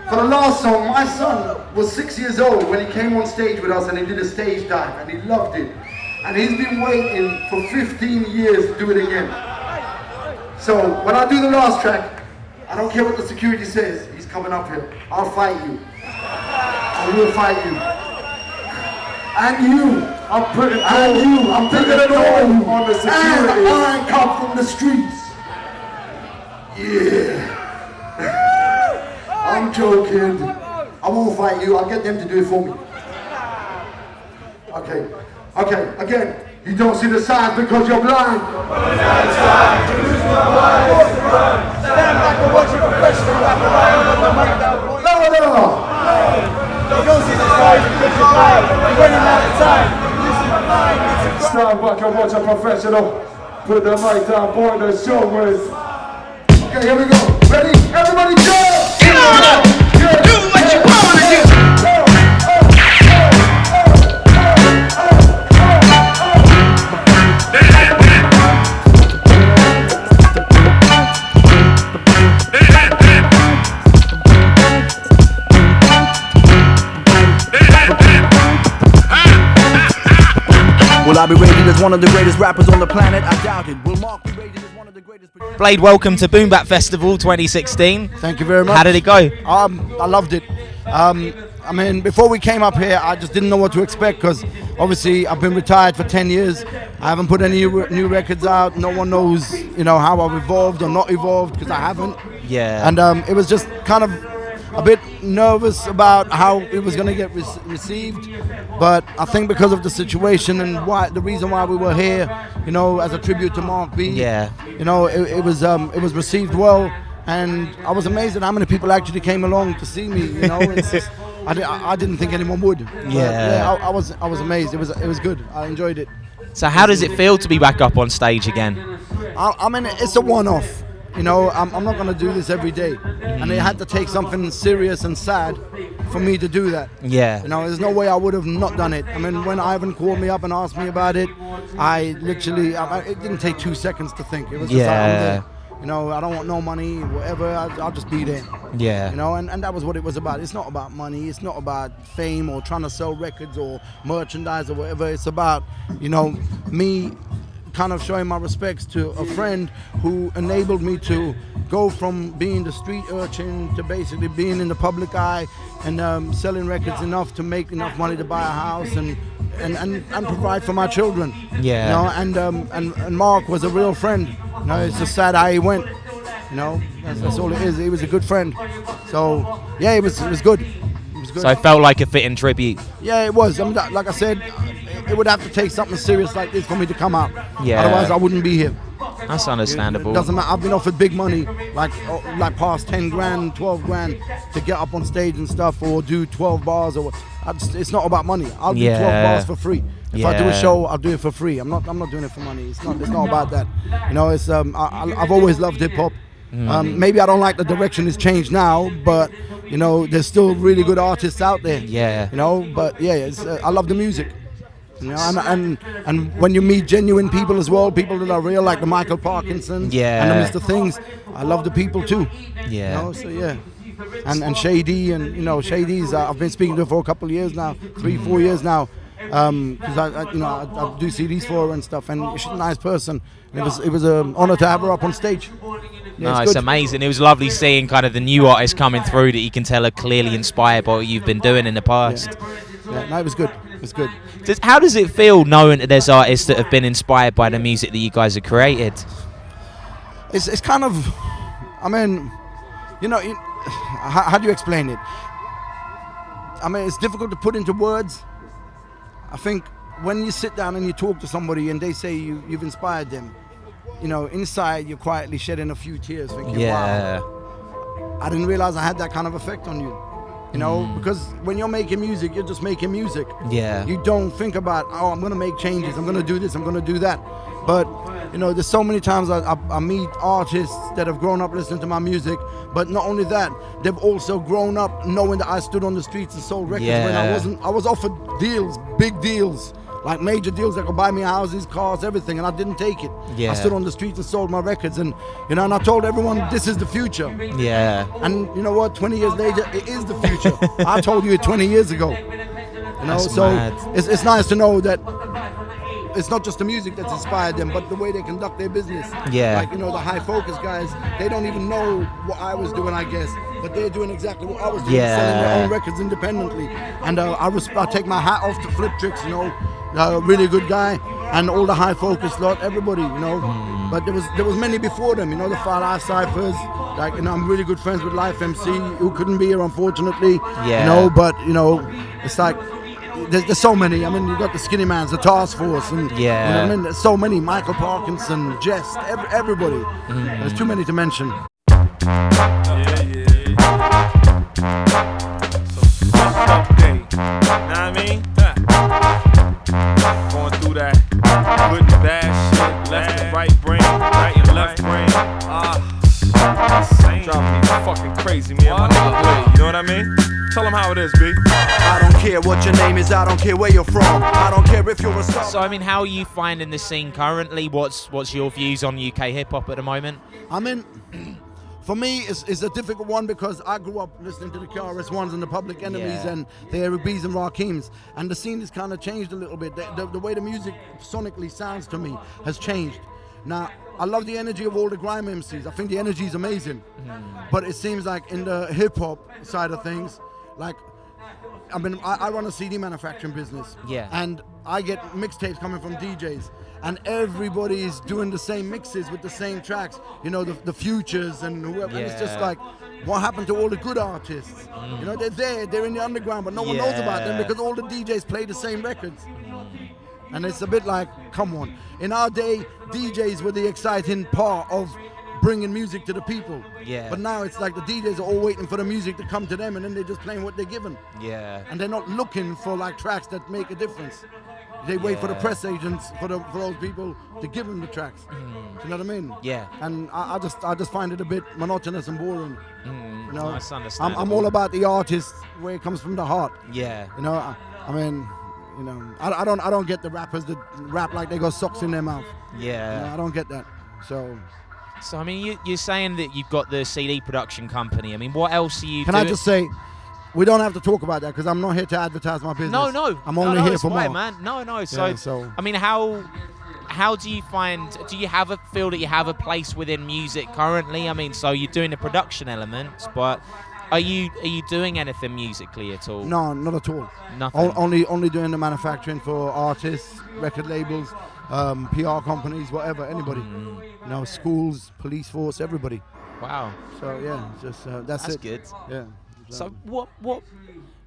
For the last song, my son was 6 years old when he came on stage with us and he did a stage dive and he loved it. And he's been waiting for 15 years to do it again. So when I do the last track, I don't care what the security says, he's coming up here. I'll fight you. I will fight you. And you. I'm putting it all on the security. And I come from the streets. Yeah. I'm joking. I won't fight you. I'll get them to do it for me. Okay. Again. You don't see the signs because you're blind. Stand back and watch a professional rapper right on the mic now, boy. No. You don't see the signs because you're blind. You're running out of time. Stand back and watch a professional. Put the mic down, boy, the show is. Okay, here we go. Ready? Everybody jump! Do what you wanna do. Will I be rated as one of the greatest rappers on the planet? I doubt it. Will Mark be rated as one of the greatest? Blade, welcome to Boombap Festival 2016. Thank you very much. How did it go? I loved it. I mean, before we came up here, I just didn't know what to expect because obviously I've been retired for 10 years. I haven't put any new records out. No one knows, how I've evolved or not evolved because I haven't. Yeah. And it was just kind of a bit nervous about how it was going to get received, but I think because of the situation and the reason why we were here, as a tribute to Mark B. Yeah. It was received well, and I was amazed at how many people actually came along to see me. It's just, I didn't think anyone would. Yeah. I was amazed. It was good. I enjoyed it. So how does it feel to be back up on stage again? I mean, it's a one-off. I'm not going to do this every day. And it had to take something serious and sad for me to do that. Yeah. There's no way I would have not done it. I mean, when Ivan called me up and asked me about it, it didn't take 2 seconds to think. It was just like, I'm there. I don't want no money, whatever, I'll just be there. Yeah. And that was what it was about. It's not about money, it's not about fame or trying to sell records or merchandise or whatever. It's about, me kind of showing my respects to a friend who enabled me to go from being the street urchin to basically being in the public eye and selling records enough to make enough money to buy a house and provide for my children. Yeah. And Mark was a real friend. It's just sad how he went. That's all it is. He was a good friend. So yeah, it was good. So it felt like a fitting tribute. Yeah, it was. I mean, like I said, it would have to take something serious like this for me to come out. Yeah. Otherwise, I wouldn't be here. That's understandable. It doesn't matter. I've been offered big money, like past 10 grand, 12 grand to get up on stage and stuff, or do 12 bars, or it's not about money. I'll do 12 bars for free. If I do a show, I'll do it for free. I'm not doing it for money. It's not about that. It's I've always loved hip hop. Maybe I don't like the direction it's changed now, but there's still really good artists out there. Yeah. But yeah, I love the music. And when you meet genuine people as well, people that are real, like the Michael Parkinsons and the Mr. Things, I love the people too. Yeah. So yeah. And Shady, and Shady's I've been speaking to her for a couple of years now, 3-4 years now. Because I do CDs for her and stuff, and she's a nice person. It was an honor to have her up on stage. Yeah, it's amazing. It was lovely seeing kind of the new artists coming through that you can tell are clearly inspired by what you've been doing in the past. No, it was good. It was good. How does it feel knowing that there's artists that have been inspired by the music that you guys have created? It's kind of, I mean, how do you explain it? I mean, it's difficult to put into words. I think when you sit down and you talk to somebody and they say you've inspired them, inside you're quietly shedding a few tears thinking, wow, I didn't realize I had that kind of effect on you. Because when you're making music, you're just making music. Yeah. You don't think about, I'm going to make changes, I'm going to do this, I'm going to do that. But, there's so many times I meet artists that have grown up listening to my music, but not only that, they've also grown up knowing that I stood on the streets and sold records when I was offered deals, big deals. like major deals that could buy me houses, cars, everything, and I didn't take it. Yeah. I stood on the streets and sold my records, and and I told everyone this is the future. Yeah. And you know what? 20 years later, it is the future. I told you it 20 years ago. That's So mad. it's nice to know that it's not just the music that's inspired them, but the way they conduct their business. Yeah. Like, the high focus guys, they don't even know what I was doing, I guess, but they're doing exactly what I was doing, Yeah. selling their own records independently. And I take my hat off to Flip Tricks, really good guy, and all the high focus lot, everybody, But there was many before them, the Far Life Cyphers. Like, I'm really good friends with Life MC, who couldn't be here, unfortunately. Yeah. But it's like, there's so many. I mean, you got the Skinny Mans, the Task Force, and Yeah. there's so many. Michael Parkinson, Jess, everybody. There's too many to mention. Update. Know what I mean? Going through that good and bad shit, left and right brain, right and left brain. Driving me fucking crazy, me and my nigga Blade. You know what I mean? Tell them how it is, B. I don't care what your name is. I don't care where you're from. I don't care if you're a star. So I mean, how are you finding the scene currently? What's your views on UK hip hop at the moment? I mean, for me, it's a difficult one because I grew up listening to the KRS-Ones and the Public Enemies Yeah. and the Eric B's and Rakims, and the scene has kind of changed a little bit. The way the music sonically sounds to me has changed. Now, I love the energy of all the grime MCs. I think the energy is amazing. But it seems like in the hip-hop side of things, like, I run a CD manufacturing business. Yeah. And I get mixtapes coming from DJs. And everybody's doing the same mixes with the same tracks. The Futures and whoever. And it's just Yeah. like, what happened to all the good artists? They're in the underground, but no one knows about them Yeah. because all the DJs play the same records. And it's a bit like, come on. In our day, DJs were the exciting part of bringing music to the people. Yeah. But now it's like the DJs are all waiting for the music to come to them, and then they're just playing what they're given. Yeah. And they're not looking for like tracks that make a difference. They wait for the Yeah. press agents, for those people to give them the tracks. Do you know what I mean? Yeah. And I just find it a bit monotonous and boring. That's understandable. I'm all about the artist where it comes from the heart. Yeah. I don't get the rappers that rap like they got socks in their mouth. Yeah. I don't get that. So So I mean, you're saying that you've got the CD production company. I mean, what else are you can doing? I just say, we don't have to talk about that because I'm not here to advertise my business. No. I'm only here it's for fine, more. man. No. Yeah, so- I mean, how do you feel that you have a place within music currently? I mean, so you're doing the production elements, but are you doing anything musically at all? No, not at all. Nothing. Only doing the manufacturing for artists, record labels, PR companies, whatever, anybody. Schools, police force, everybody. Wow. So yeah, just that's That's it. good. Yeah. So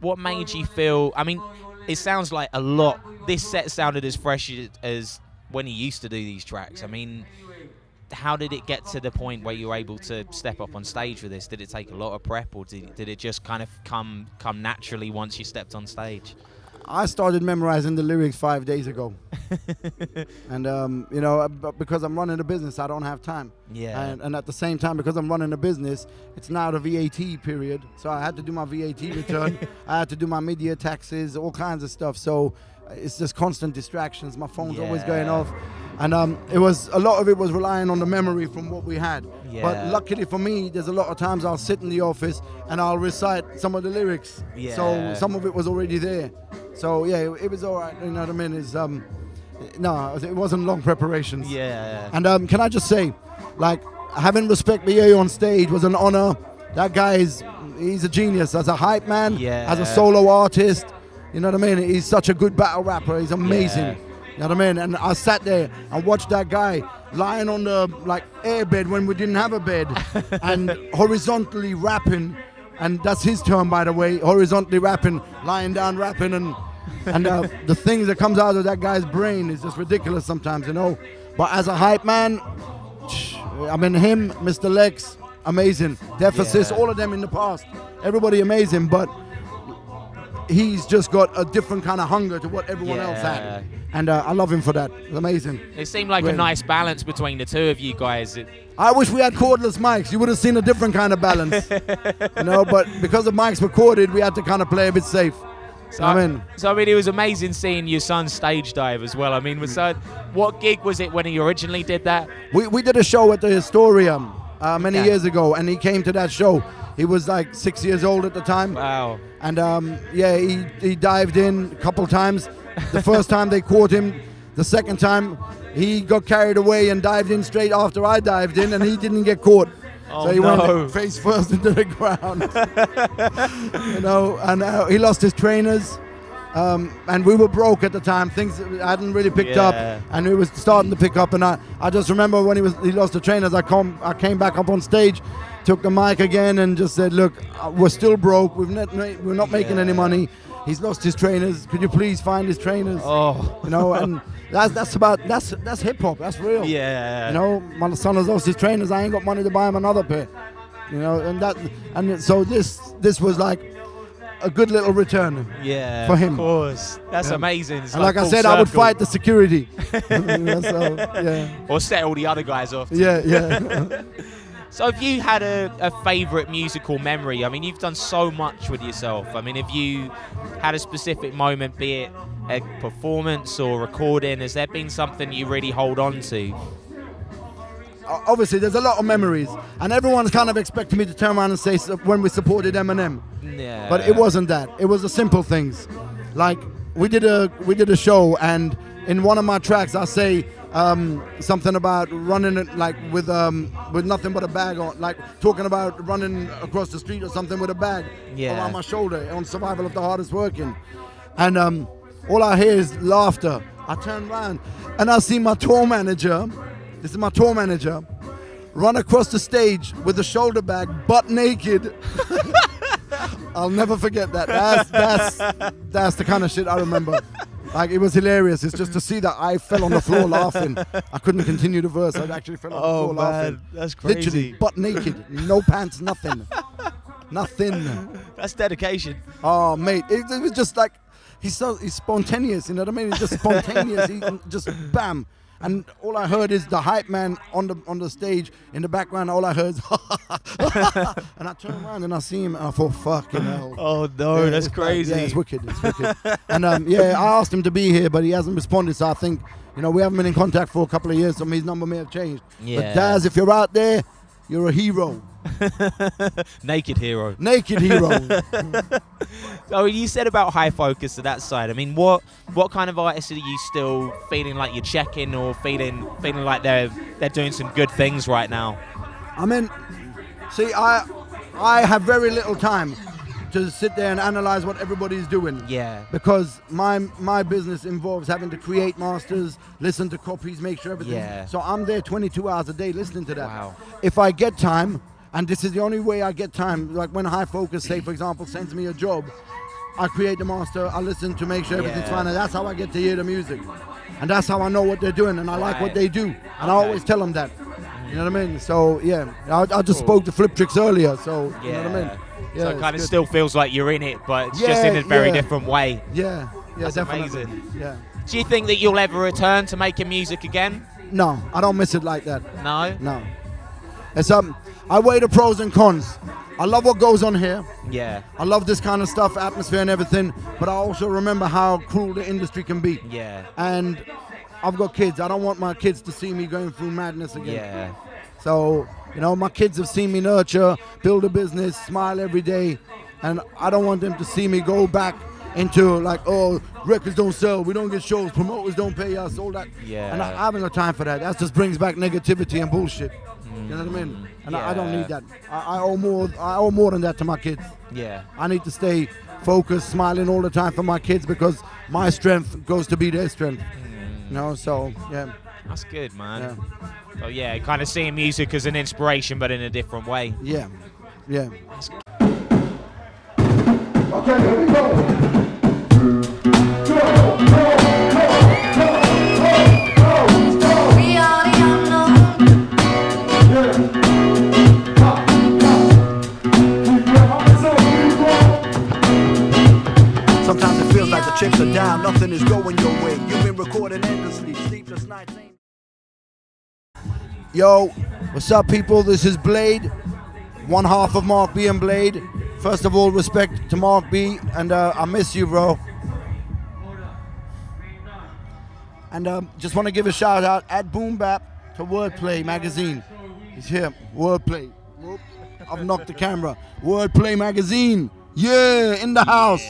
what made you feel? I mean, it sounds like a lot. This set sounded as fresh as when you used to do these tracks. I mean, how did it get to the point where you were able to step up on stage with this? Did it take a lot of prep, or did it just kind of come naturally once you stepped on stage? I started memorizing the lyrics 5 days ago. And because I'm running a business, I don't have time. Yeah. And at the same time, because I'm running a business, it's now the VAT period. So I had to do my VAT return. I had to do my media taxes, all kinds of stuff. So it's just constant distractions. My phone's always going off. And a lot of it was relying on the memory from what we had. Yeah. But luckily for me, there's a lot of times I'll sit in the office and I'll recite some of the lyrics. Yeah. So some of it was already there. So yeah, it was all right. You know what I mean? It wasn't long preparations. Yeah. And can I just say, like, having Respect BA on stage was an honor. That guy he's a genius as a hype man, as a solo artist. You know what I mean? He's such a good battle rapper. He's amazing. Yeah. You know what I mean? And I sat there and watched that guy lying on the airbed when we didn't have a bed and horizontally rapping. And that's his term, by the way, horizontally rapping, lying down rapping, and the things that comes out of that guy's brain is just ridiculous sometimes, But as a hype man, I mean, him, Mr. Lex, amazing. Deficits, all of them in the past, everybody amazing, but he's just got a different kind of hunger to what everyone else had. And I love him for that. It's amazing. It seemed like a nice balance between the two of you guys. I wish we had cordless mics. You would have seen a different kind of balance. But because the mics were corded, we had to kind of play a bit safe. So I mean, it was amazing seeing your son stage dive as well. I mean, what gig was it when he originally did that? we did a show at the Historium many Okay. years ago, and he came to that show. He was like 6 years old at the time. Wow. And yeah, he dived in a couple times. The first time they caught him. The second time he got carried away and dived in straight after I dived in, and he didn't get caught. Oh, So he no. went face first into the ground. You know, and he lost his trainers. And we were broke at the time. Things hadn't really picked up, Yeah. and it was starting to pick up. And I just remember when he lost the trainers, I came back up on stage, took the mic again, and just said, "Look, we're still broke. We're not making any money. He's lost his trainers. Could you please find his trainers?" Oh. You know, and that's hip hop. That's real. Yeah. You know, my son has lost his trainers. I ain't got money to buy him another pair. You know, and so this was like a good little return. Yeah. For him. Of course. That's Yeah. amazing. It's And like I full said, I would circle. fight the security. You know, so, yeah. Or set all the other guys off. Yeah. So have you had a favourite musical memory? I mean, you've done so much with yourself. I mean, have you had a specific moment, be it a performance or recording? Has there been something you really hold on to? Obviously, there's a lot of memories, and everyone's kind of expecting me to turn around and say when we supported Eminem. Yeah. But it wasn't that. It was the simple things. Like we did a show, and in one of my tracks, I say something about running it like with nothing but a bag on, like talking about running across the street or something with a bag around my shoulder on Survival of the Hardest Working, and all I hear is laughter. I turn around and I see my tour manager. This is my tour manager. Run across the stage with a shoulder bag, butt naked. I'll never forget that. That's the kind of shit I remember. Like, it was hilarious. It's just to see that I fell on the floor laughing. I couldn't continue the verse. I actually fell on the floor laughing. That's crazy. Literally, butt naked, no pants, nothing. Nothing. That's dedication. Oh, mate, it was just like, he's spontaneous, you know what I mean? He's just spontaneous. He just bam. And all I heard is the hype man on the stage in the background. All I heard is, and I turned around and I see him, and I thought, fucking hell. Oh no, Yeah, that's it's crazy. Like, yeah, it's wicked. It's wicked. And yeah, I asked him to be here, but he hasn't responded. So I think, you know, we haven't been in contact for a couple of years, so his number may have changed. Yeah. But Daz, if you're out there, you're a hero. Naked hero. Naked hero. So you said about high focus to that side. I mean, what kind of artists are you still feeling like you're checking, or feeling like they're doing some good things right now? I mean, see, I have very little time to sit there and analyze what everybody's doing. Yeah. Because my business involves having to create masters, listen to copies, make sure everything. Yeah. So I'm there 22 hours a day listening to that. Wow. If I get time, and this is the only way I get time, like when High Focus, say for example, sends me a job, I create the master, I listen to make sure everything's Yeah. fine, and that's how I get to hear the music. And that's how I know what they're doing, and I like what Right. they do. And I always tell them that. You know what I mean? So yeah, I just spoke to Flip Tricks earlier, so you know what I mean? Yeah, So it it's kind of good. still feels like you're in it, but it's just in a very different way. Yeah, That's definitely. amazing. Yeah. Do you think that you'll ever return to making music again? No, I don't miss it like that. No? No. It's I weigh the pros and cons. I love what goes on here. Yeah. I love this kind of stuff, atmosphere and everything, but I also remember how cruel the industry can be. Yeah. And I've got kids. I don't want my kids to see me going through madness again. Yeah. So, you know, my kids have seen me nurture, build a business, smile every day, and I don't want them to see me go back into like, oh, records don't sell, we don't get shows, promoters don't pay us, all that. Yeah. And I haven't got time for that. That just brings back negativity and bullshit. You know what I mean? And I don't need that. I owe more than that to my kids. Yeah. I need to stay focused, smiling all the time for my kids, because my strength goes to be their strength. You know, so yeah. That's good, man. Yeah. So yeah, kind of seeing music as an inspiration, but in a different way. Yeah. Yeah. Okay, here we go. We are the unknown. Sometimes it feels like the chips are down, nothing is going your way. You've been recording endlessly, sleepless nights ain't. Yo, what's up, people? This is Blade, one half of Mark B and Blade. First of all, respect to Mark B, and I miss you, bro. And just want to give a shout out at Boombap to Wordplay magazine. He's here, Wordplay. Whoop. I've knocked the camera. Wordplay magazine, yeah, in the house.